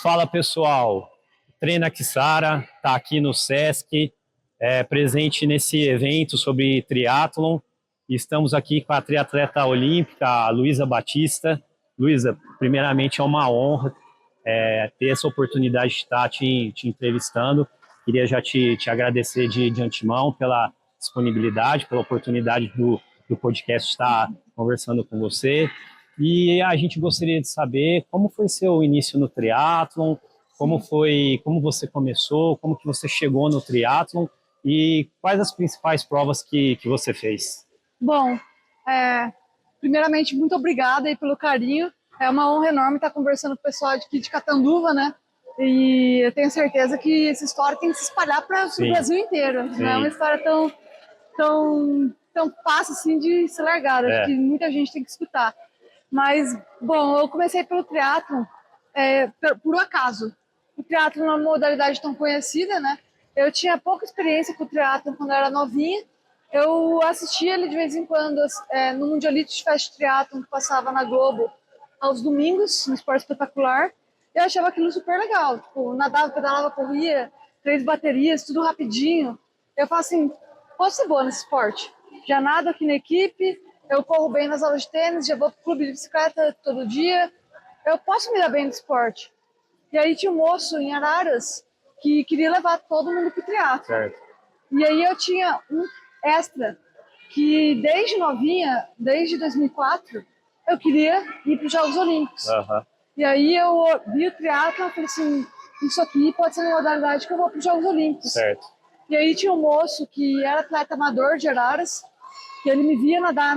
Fala pessoal, Treina Kissara está aqui no Sesc, presente nesse evento sobre triatlon. Estamos aqui com a triatleta olímpica, a Luísa Batista. Luísa, primeiramente é uma honra ter essa oportunidade de estar te entrevistando. Queria já te agradecer de antemão pela disponibilidade, pela oportunidade do podcast estar conversando com você. E a gente gostaria de saber como foi seu início no triatlon, como você começou, como que você chegou no triatlon e quais as principais provas que você fez. Bom, primeiramente, muito obrigada aí pelo carinho. É uma honra enorme estar conversando com o pessoal aqui de Catanduva, né? E eu tenho certeza que essa história tem que se espalhar para o Brasil inteiro. Não é uma história tão fácil assim de ser largada. Acho que muita gente tem que escutar. Mas, bom, eu comecei pelo triatlon por acaso. O triatlon não é uma modalidade tão conhecida, né? Eu tinha pouca experiência com o triatlon quando eu era novinha. Eu assistia ele de vez em quando no Mundialite Fast Triathlon que passava na Globo aos domingos, no Esporte Espetacular. Eu achava aquilo super legal. Tipo, nadava, pedalava, corria, 3 baterias, tudo rapidinho. Eu falo assim, posso ser boa nesse esporte. Já nado aqui na equipe, eu corro bem nas aulas de tênis, já vou pro clube de bicicleta todo dia. Eu posso me dar bem no esporte. E aí tinha um moço em Araras que queria levar todo mundo pro triatlo. Certo. E aí eu tinha um extra que desde novinha, desde 2004, eu queria ir para os Jogos Olímpicos. E aí eu vi o triatlo e falei assim, isso aqui pode ser uma modalidade que eu vou para os Jogos Olímpicos. Certo. E aí tinha um moço que era atleta amador de Araras, que ele me via nadar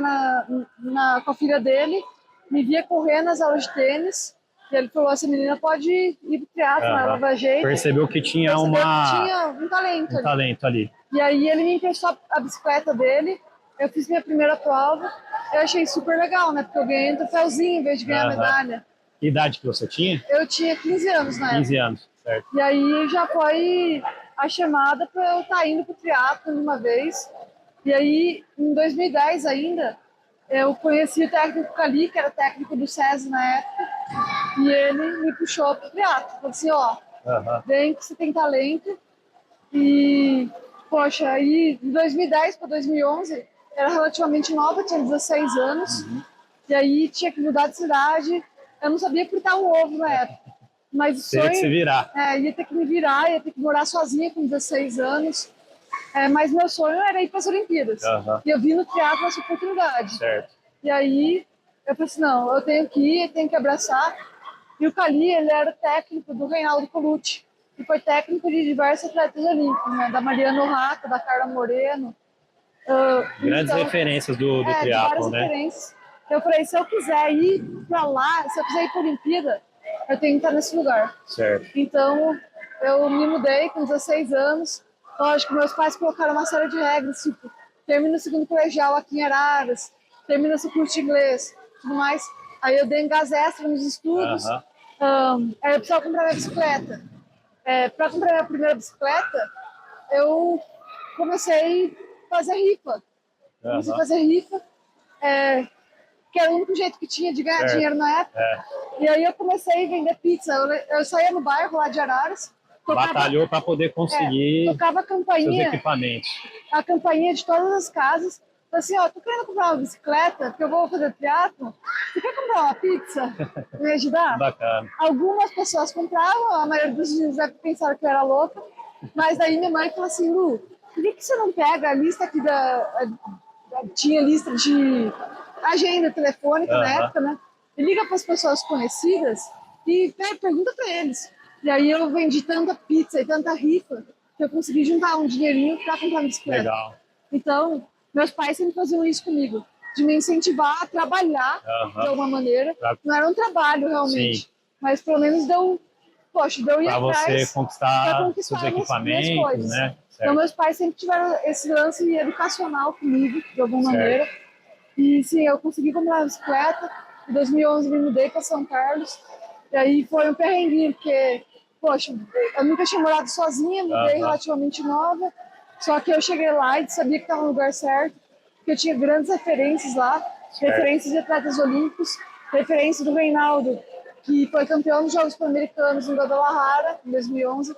com a filha dele, me via correr nas aulas de tênis, e ele falou, essa menina pode ir pro triatlo, ela vai jeito. Percebeu que tinha um talento ali. E aí ele me emprestou a bicicleta dele, eu fiz minha primeira prova, eu achei super legal, né? Porque eu ganhei um troféuzinho em vez de ganhar medalha. Que idade que você tinha? Eu tinha 15 anos na época. 15 anos, certo. E aí já foi a chamada para eu estar indo pro triatlo uma vez. E aí, em 2010 ainda, eu conheci o técnico Cali, que era técnico do SESI na época, e ele me puxou pro triatlo. Falei assim, vem que você tem talento. E, poxa, aí de 2010 para 2011, era relativamente nova, tinha 16 anos, e aí tinha que mudar de cidade. Eu não sabia fritar um ovo na época. Mas o sonho... Teria que se virar. Ia ter que me virar, ia ter que morar sozinha com 16 anos. Mas meu sonho era ir para as Olimpíadas. E eu vi no triatlo essa oportunidade. Certo. E aí eu falei assim, não, eu tenho que ir, eu tenho que abraçar. E o Cali, ele era técnico do Reinaldo Colucci, que foi técnico de diversos atletas olímpicos, né? Da Mariana Urraca, da Carla Moreno. Grandes referências do triatlo, né? Referências. Eu falei, se eu quiser ir para lá, se eu quiser ir para a Olimpíada, eu tenho que estar nesse lugar. Certo. Então, eu me mudei com 16 anos. Lógico, meus pais colocaram uma série de regras, tipo, termina o segundo colegial aqui em Araras, termina o seu curso de inglês, tudo mais. Aí eu dei um gás extra nos estudos. Aí eu precisava comprar minha bicicleta. Para comprar minha primeira bicicleta, eu comecei a fazer rifa. Que era o único jeito que tinha de ganhar dinheiro na época. E aí eu comecei a vender pizza. Eu saía no bairro lá de Araras. Batalhou para poder conseguir tocava a campainha, seus equipamentos. A campainha de todas as casas. Falei assim, tô querendo comprar uma bicicleta, porque eu vou fazer triatlo. Você quer comprar uma pizza? Me ajudar? Bacana. Algumas pessoas compravam, a maioria dos dias deve pensar que eu era louca. Mas daí minha mãe falou assim, Lu, por que você não pega a lista aqui tinha lista de agenda telefônica na época, né? E liga para as pessoas conhecidas e pergunta para eles. E aí eu vendi tanta pizza e tanta rifa que eu consegui juntar um dinheirinho para comprar uma bicicleta. Legal. Então, meus pais sempre faziam isso comigo, de me incentivar a trabalhar de alguma maneira. Não era um trabalho realmente, mas pelo menos deu ir atrás. Para você conquistar seus equipamentos, coisas. né? Certo. Então, meus pais sempre tiveram esse lance educacional comigo, de alguma maneira. E sim, eu consegui comprar uma bicicleta. Em 2011 me mudei para São Carlos. E aí foi um perrenguinho, porque, poxa, eu nunca tinha morado sozinha, mudei relativamente nova. Só que eu cheguei lá e sabia que estava no lugar certo, porque eu tinha grandes referências lá, referências de atletas olímpicos, referência do Reinaldo, que foi campeão dos Jogos Pan-Americanos em Guadalajara, em 2011.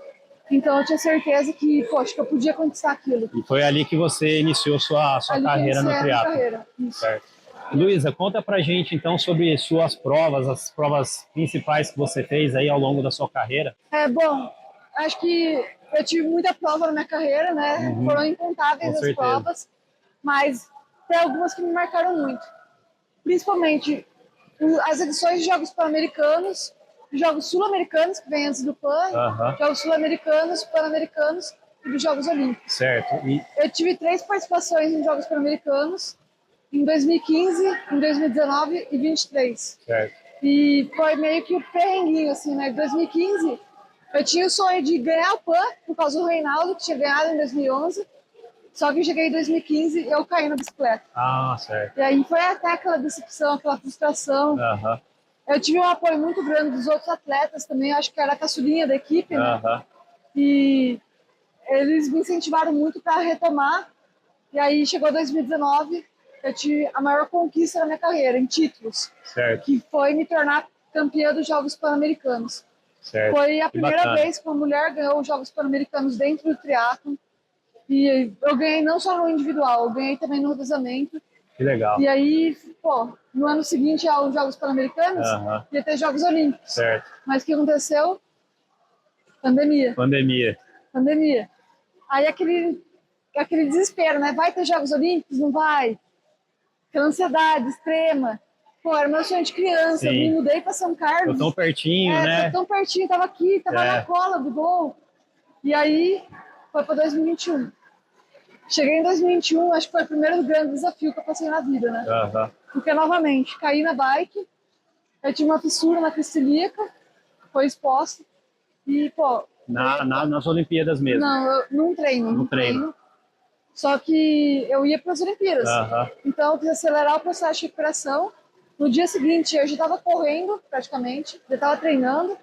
Então eu tinha certeza que, poxa, que eu podia conquistar aquilo. E foi ali que você iniciou sua carreira no triatlo. Certo. Luísa, conta pra gente então sobre suas provas, as provas principais que você fez aí ao longo da sua carreira. Bom, acho que eu tive muita prova na minha carreira, né? Foram incontáveis as provas, mas tem algumas que me marcaram muito. Principalmente as edições de Jogos Pan-Americanos, Jogos Sul-Americanos, que vem antes do Pan, Jogos Sul-Americanos, Pan-Americanos e dos Jogos Olímpicos. Certo. Eu tive 3 participações em Jogos Pan-Americanos, em 2015, em 2019 e 2023. Certo. E foi meio que o perrenguinho, assim, né? Em 2015, eu tinha o sonho de ganhar o Pan, por causa do Reinaldo, que tinha ganhado em 2011. Só que eu cheguei em 2015 e eu caí na bicicleta. Ah, certo. E aí foi até aquela decepção, aquela frustração. Eu tive um apoio muito grande dos outros atletas também, acho que era a caçulinha da equipe, né? E eles me incentivaram muito para retomar. E aí chegou 2019, eu tive a maior conquista da minha carreira, em títulos. Certo. Que foi me tornar campeã dos Jogos Pan-Americanos. Certo. Foi a primeira vez que uma mulher ganhou os Jogos Pan-Americanos dentro do triatlo. E eu ganhei não só no individual, eu ganhei também no revezamento. Que legal. E aí, pô, no ano seguinte aos Jogos Pan-Americanos, ia ter Jogos Olímpicos. Certo. Mas o que aconteceu? Pandemia. Aí aquele desespero, né? Vai ter Jogos Olímpicos? Não vai? Aquela ansiedade extrema. Pô, era meu sonho de criança. Eu me mudei para São Carlos. Tô tão pertinho, né? Tô tão pertinho, tava aqui, tava na cola do gol. E aí, foi para 2021. Cheguei em 2021, acho que foi o primeiro grande desafio que eu passei na vida, né? Porque, novamente, caí na bike, eu tive uma fissura na crista ilíaca, foi exposta, e, pô... Nas Olimpíadas mesmo? Não, num treino. Só que eu ia para as Olimpíadas. Então, eu quis acelerar o processo de recuperação. No dia seguinte, eu já estava correndo, praticamente, já estava treinando,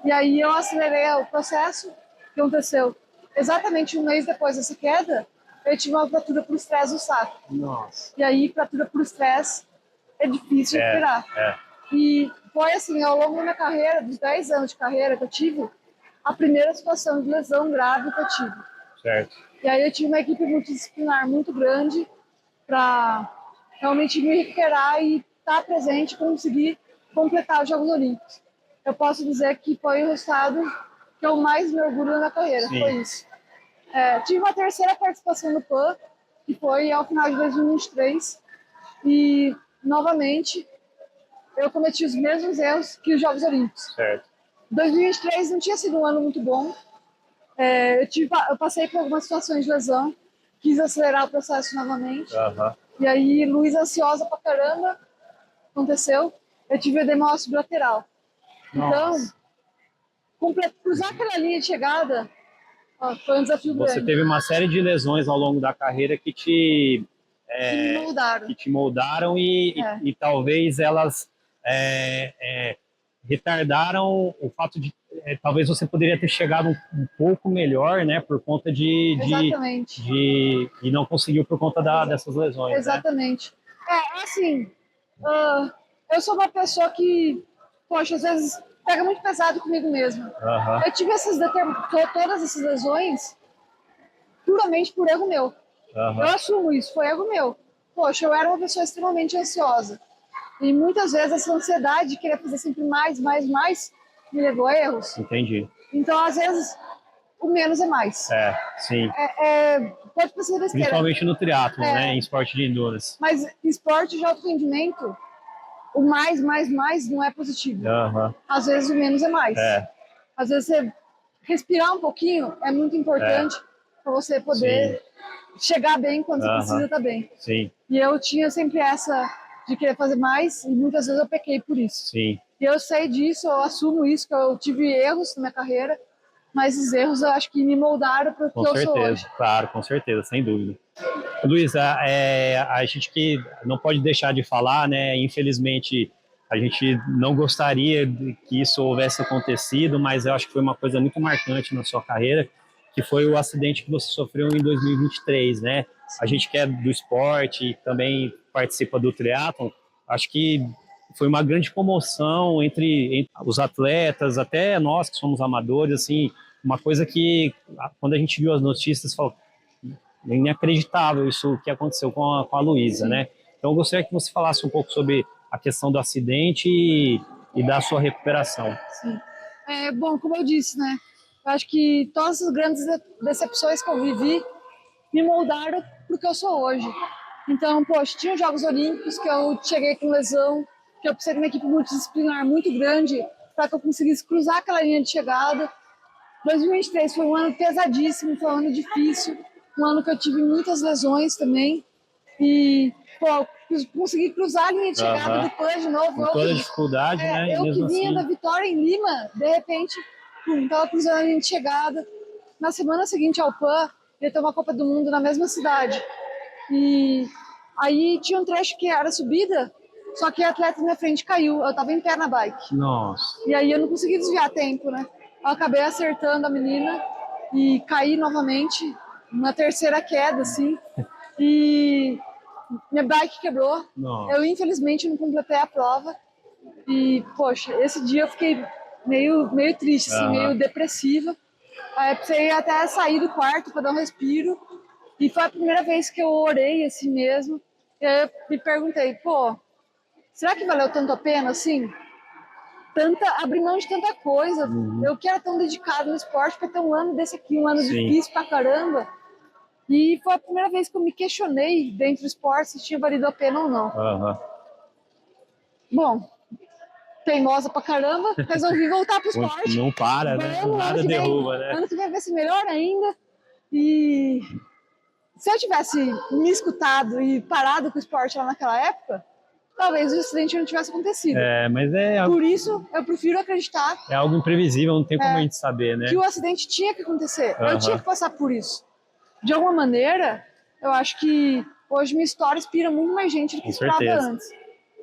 e aí eu acelerei o processo. O que aconteceu? Exatamente um mês depois dessa queda, eu tive uma fratura por estresse do saco. Nossa. E aí, fratura por estresse é difícil de recuperar. E foi assim, ao longo da minha carreira, dos 10 anos de carreira que eu tive, a primeira situação de lesão grave que eu tive. Certo. E aí eu tive uma equipe multidisciplinar muito grande para realmente me recuperar e estar presente e conseguir completar os Jogos Olímpicos. Eu posso dizer que foi o resultado que eu mais me orgulho na minha carreira, foi isso. Tive uma terceira participação no PAN, que foi ao final de 2023, e, novamente, eu cometi os mesmos erros que os Jogos Olímpicos. Certo. 2023 não tinha sido um ano muito bom, eu passei por algumas situações de lesão, quis acelerar o processo novamente, e aí, Luiz ansiosa pra caramba, aconteceu, eu tive edema ósseo bilateral. Então, cruzar aquela linha de chegada... foi um desafio grande. Você teve uma série de lesões ao longo da carreira que te moldaram e talvez elas retardaram o fato de talvez você poderia ter chegado um pouco melhor, né, por conta de e não conseguiu por conta dessas lesões. Exatamente. Né? Assim, eu sou uma pessoa que, poxa, às vezes pega muito pesado comigo mesma. Eu tive todas essas lesões puramente por erro meu. Eu assumo isso, foi erro meu. Poxa, eu era uma pessoa extremamente ansiosa. E muitas vezes essa ansiedade de querer fazer sempre mais, me levou a erros. Entendi. Então, às vezes, o menos é mais. Sim. Pode parecer besteira. Principalmente no triatlo, né, em esporte de endurance. Mas esporte de alto rendimento, o mais não é positivo. Às vezes o menos é mais. Às vezes você respirar um pouquinho é muito importante para você poder chegar bem quando você precisa estar bem. Sim. E eu tinha sempre essa de querer fazer mais e muitas vezes eu pequei por isso. Sim. E eu sei disso, eu assumo isso, que eu tive erros na minha carreira, mas esses erros eu acho que me moldaram para o que eu sou hoje. Claro, com certeza, sem dúvida. Luísa, a gente que não pode deixar de falar, né? Infelizmente, a gente não gostaria que isso houvesse acontecido, mas eu acho que foi uma coisa muito marcante na sua carreira, que foi o acidente que você sofreu em 2023, né? A gente que é do esporte e também participa do triatlon, acho que foi uma grande comoção entre os atletas, até nós que somos amadores, assim, uma coisa que, quando a gente viu as notícias, falou, é inacreditável isso que aconteceu com a Luísa, né? Então, eu gostaria que você falasse um pouco sobre a questão do acidente e da sua recuperação. Sim. Bom, como eu disse, né? Eu acho que todas as grandes decepções que eu vivi me moldaram para o que eu sou hoje. Então, poxa, tinha os Jogos Olímpicos que eu cheguei com lesão, que eu precisei de uma equipe multidisciplinar muito grande para que eu conseguisse cruzar aquela linha de chegada. 2023 foi um ano pesadíssimo, foi um ano difícil, um ano que eu tive muitas lesões também. E, pô, consegui cruzar a linha de chegada depois de novo. Com toda a dificuldade, né? Eu que vinha da vitória em Lima, de repente, estava cruzando a linha de chegada. Na semana seguinte ao PAN, ia ter uma Copa do Mundo na mesma cidade. E aí tinha um trecho que era subida, só que a atleta na minha frente caiu. Eu estava em pé na bike. Nossa. E aí eu não consegui desviar a tempo, né? Eu acabei acertando a menina e caí novamente, na terceira queda, assim. E minha bike quebrou. Nossa. Eu, infelizmente, não completei a prova. E, poxa, esse dia eu fiquei meio triste, assim, meio depressiva. Aí eu precisei até sair do quarto para dar um respiro. E foi a primeira vez que eu orei assim mesmo. E aí eu me perguntei, pô, será que valeu tanto a pena, assim? Abrir mão de tanta coisa. Eu que era tão dedicado no esporte para ter um ano desse aqui, um ano difícil pra caramba. E foi a primeira vez que eu me questionei dentro do esporte se tinha valido a pena ou não. Bom, teimosa pra caramba, resolvi voltar pro esporte. Não para, né? Nada derruba, né? Ano que vem vai ser melhor ainda. E se eu tivesse me escutado e parado com o esporte lá naquela época, talvez o acidente não tivesse acontecido. Mas Por isso, eu prefiro acreditar. É algo imprevisível, não tem como a gente saber, né? Que o acidente tinha que acontecer. Eu tinha que passar por isso. De alguma maneira, eu acho que hoje minha história inspira muito mais gente do que esperava antes.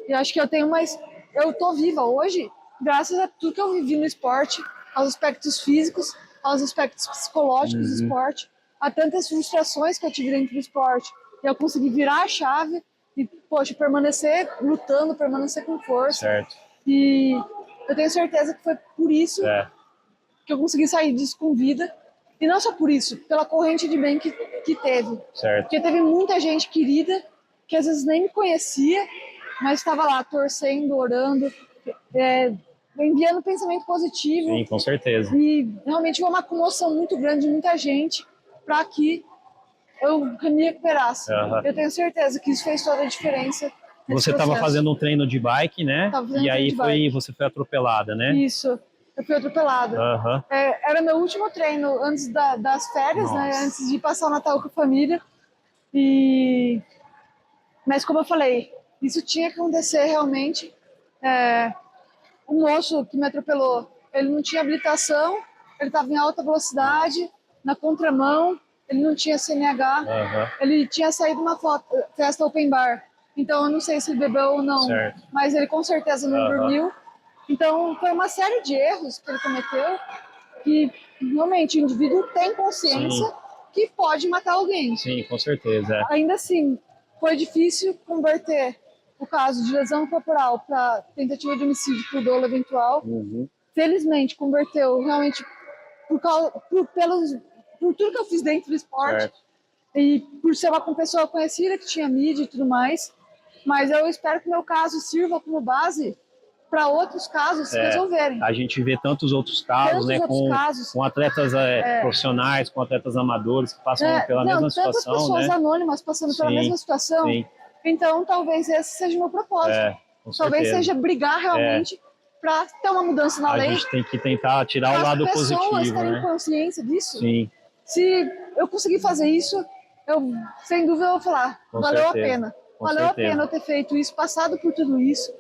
E acho que eu tenho mais. Eu tô viva hoje graças a tudo que eu vivi no esporte, aos aspectos físicos, aos aspectos psicológicos do esporte, a tantas frustrações que eu tive dentro do esporte. E eu consegui virar a chave e, poxa, permanecer lutando, permanecer com força. Certo. E eu tenho certeza que foi por isso que eu consegui sair disso com vida. E não só por isso, pela corrente de bem que teve. Certo. Porque teve muita gente querida que às vezes nem me conhecia, mas estava lá torcendo, orando, enviando pensamento positivo. Sim, com certeza. E realmente foi uma comoção muito grande de muita gente para que eu me recuperasse. Eu tenho certeza que isso fez toda a diferença. Você estava fazendo um treino de bike, né? E aí você foi atropelada, né? Isso. Eu fui atropelada. Era meu último treino antes das férias, né? Antes de passar o Natal com a família. Mas como eu falei, isso tinha que acontecer realmente. O moço que me atropelou, ele não tinha habilitação, ele estava em alta velocidade, na contramão, ele não tinha CNH, ele tinha saído uma festa open bar. Então eu não sei se ele bebeu ou não, mas ele com certeza não dormiu. Então, foi uma série de erros que ele cometeu que, realmente, o indivíduo tem consciência que pode matar alguém. Sim, com certeza. Ainda assim, foi difícil converter o caso de lesão corporal para tentativa de homicídio por dolo eventual. Felizmente, converteu realmente por tudo que eu fiz dentro do esporte e por ser uma pessoa conhecida que tinha mídia e tudo mais. Mas eu espero que o meu caso sirva como base para outros casos se resolverem. A gente vê tantos outros casos, né, com atletas profissionais, com atletas amadores que passam pela mesma situação, tantas pessoas anônimas passando pela mesma situação. Então, talvez esse seja o meu propósito. Talvez seja brigar realmente para ter uma mudança na lei. A gente tem que tentar tirar o lado positivo, as pessoas terem consciência disso. Sim. Se eu conseguir fazer isso, eu, sem dúvida, vou falar, valeu a pena. Valeu a pena eu ter feito isso, passado por tudo isso.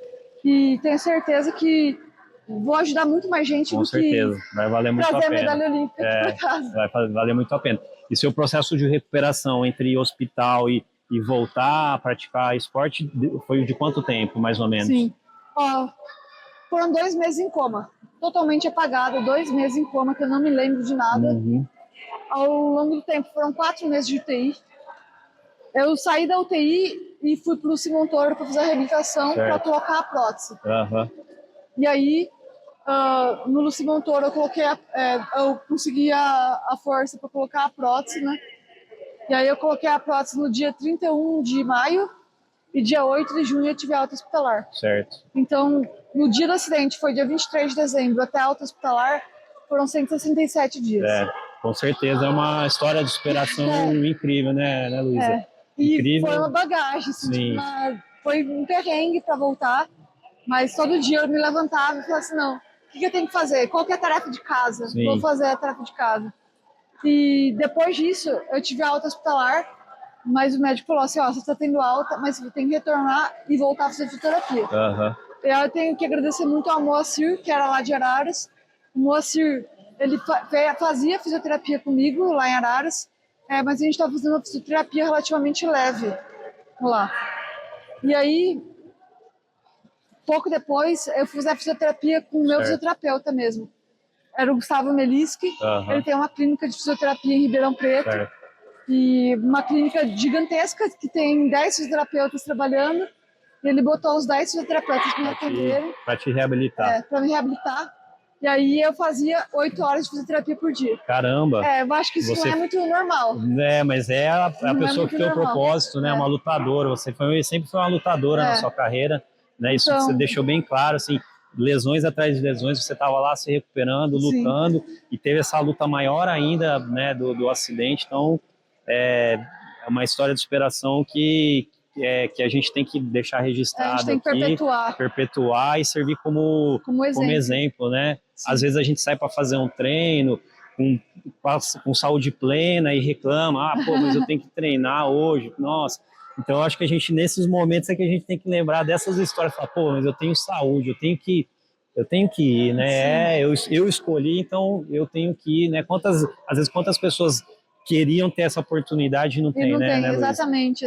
E tenho certeza que vou ajudar muito mais gente do que vai valer muito trazer a pena. medalha olímpica para casa. Vai valer muito a pena. E seu processo de recuperação entre hospital e voltar a praticar esporte foi de quanto tempo, mais ou menos? Sim. Foram 2 meses em coma. Totalmente apagada, 2 meses em coma, que eu não me lembro de nada. Ao longo do tempo, foram 4 meses de UTI. Eu saí da UTI e fui para o Simão Toro para fazer a reabilitação para colocar a prótese. E aí, no Lucy Montoro, eu coloquei eu consegui a força para colocar a prótese, né? E aí eu coloquei a prótese no dia 31 de maio e dia 8 de junho eu tive alta hospitalar. Certo. Então, no dia do acidente, foi dia 23 de dezembro, até a alta hospitalar, foram 167 dias. Com certeza é uma história de superação incrível, né, Luísa? E foi uma bagagem, assim, foi um perrengue para voltar, mas todo dia eu me levantava e falava assim, não, o que eu tenho que fazer? Qual que é a tarefa de casa? Vou fazer a tarefa de casa. E depois disso, eu tive alta hospitalar, mas o médico falou assim, você está tendo alta, mas você tem que retornar e voltar a fazer fisioterapia. E aí eu tenho que agradecer muito ao Moacir, que era lá de Araras. O Moacir, ele fazia fisioterapia comigo lá em Araras, mas a gente estava fazendo uma fisioterapia relativamente leve lá. E aí, pouco depois, eu fiz a fisioterapia com o meu fisioterapeuta mesmo. Era o Gustavo Melisky. Ele tem uma clínica de fisioterapia em Ribeirão Preto. E uma clínica gigantesca que tem 10 fisioterapeutas trabalhando. E ele botou os 10 fisioterapeutas para me atenderem. Para te reabilitar. Para me reabilitar. E aí eu fazia 8 horas de fisioterapia por dia. Caramba! Eu acho que isso não é muito normal. Mas é a pessoa que tem o propósito, né? Uma lutadora. Você sempre foi uma lutadora na sua carreira, né? Isso então, você deixou bem claro, assim, lesões atrás de lesões, você estava lá se recuperando, lutando, e teve essa luta maior ainda, né, do acidente. Então, é uma história de superação que a gente tem que deixar registrado, a gente tem que perpetuar e servir como exemplo, né? Sim. Às vezes a gente sai para fazer um treino com saúde plena e reclama, mas eu tenho que treinar hoje, nossa. Então eu acho que a gente, nesses momentos, é que a gente tem que lembrar dessas histórias, falar, mas eu tenho saúde, eu tenho que ir, né? Eu escolhi, então eu tenho que ir, né? Às vezes quantas pessoas queriam ter essa oportunidade e não tem, né? Exatamente.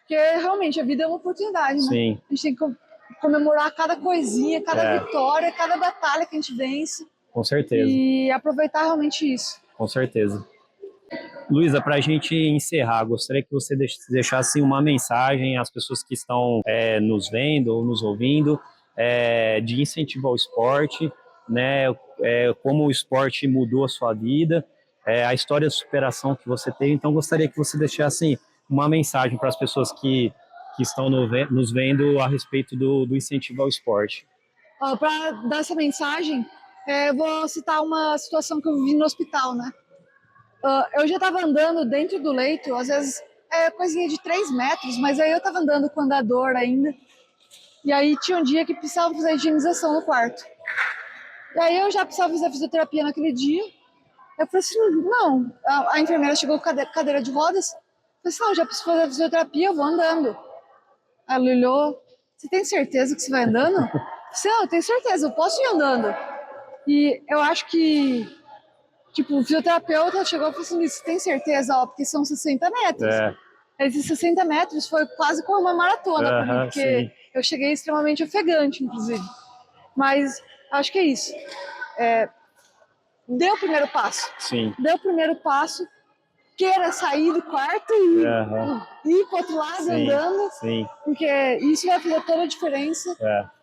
Porque realmente a vida é uma oportunidade, né? Sim. A gente tem que comemorar cada coisinha, cada vitória, cada batalha que a gente vence. Com certeza. E aproveitar realmente isso. Com certeza. Luísa, para a gente encerrar, gostaria que você deixasse uma mensagem às pessoas que estão nos vendo ou nos ouvindo, de incentivo ao esporte, né? Como o esporte mudou a sua vida, a história de superação que você teve. Então, gostaria que você deixasse uma mensagem para as pessoas que estão nos vendo a respeito do incentivo ao esporte. Para dar essa mensagem, eu vou citar uma situação que eu vivi no hospital, né? Eu já estava andando dentro do leito, às vezes coisinha de 3 metros, mas aí eu estava andando com andador ainda. E aí tinha um dia que precisava fazer higienização no quarto. E aí eu já precisava fazer fisioterapia naquele dia. Eu falei assim, não, a enfermeira chegou com cadeira de rodas. Eu falei assim, não, já preciso fazer fisioterapia, eu vou andando. Ela olhou, você tem certeza que você vai andando? Eu falei assim, não, eu tenho certeza, eu posso ir andando. E eu acho que, o fisioterapeuta chegou e falou assim, você tem certeza? Porque são 60 metros. Esses 60 metros foi quase como uma maratona para mim, porque eu cheguei extremamente ofegante, inclusive. Mas acho que é isso. Dê o primeiro passo. Sim. Dê o primeiro passo, queira sair do quarto e ir para o outro lado andando. Sim. Porque isso vai fazer toda a diferença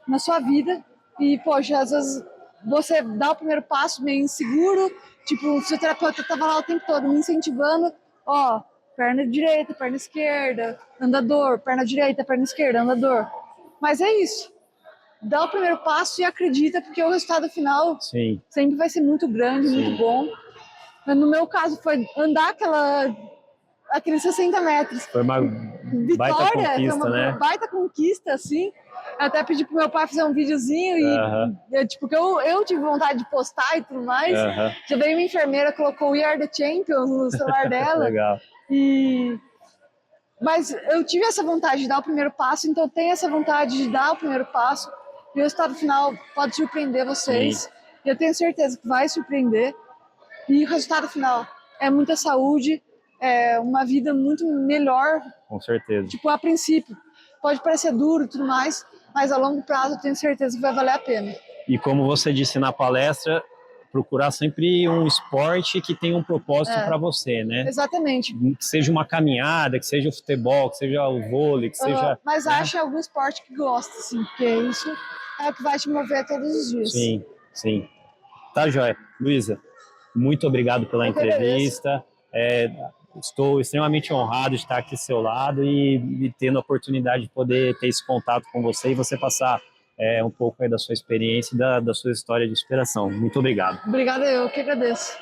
na sua vida. E, poxa, às vezes você dá o primeiro passo meio inseguro, o fisioterapeuta estava lá o tempo todo me incentivando, perna direita, perna esquerda, andador, perna direita, perna esquerda, andador. Mas é isso. Dá o primeiro passo e acredita, porque o resultado final sempre vai ser muito grande, muito bom. Mas no meu caso foi andar aqueles 60 metros. Foi uma baita conquista, foi uma baita conquista, assim. Eu até pedi pro meu pai fazer um videozinho porque eu tive vontade de postar e tudo mais. Já veio uma enfermeira, colocou We Are The Champions no celular dela. Legal. Mas eu tive essa vontade de dar o primeiro passo, então eu tenho essa vontade de dar o primeiro passo. E o resultado final pode surpreender vocês. E eu tenho certeza que vai surpreender. E o resultado final é muita saúde, uma vida muito melhor. Com certeza. A princípio, pode parecer duro e tudo mais, mas a longo prazo eu tenho certeza que vai valer a pena. E como você disse na palestra, procurar sempre um esporte que tenha um propósito para você, né? Exatamente. Que seja uma caminhada, que seja o futebol, que seja o vôlei, que seja... Mas né? ache algum esporte que gosta, assim, porque isso é o que vai te mover todos os dias. Sim, sim. Tá, joia. Luísa, muito obrigado pela entrevista. Estou extremamente honrado de estar aqui ao seu lado e tendo a oportunidade de poder ter esse contato com você e você passar um pouco aí da sua experiência e da sua história de inspiração. Muito obrigado. Obrigada, eu que agradeço.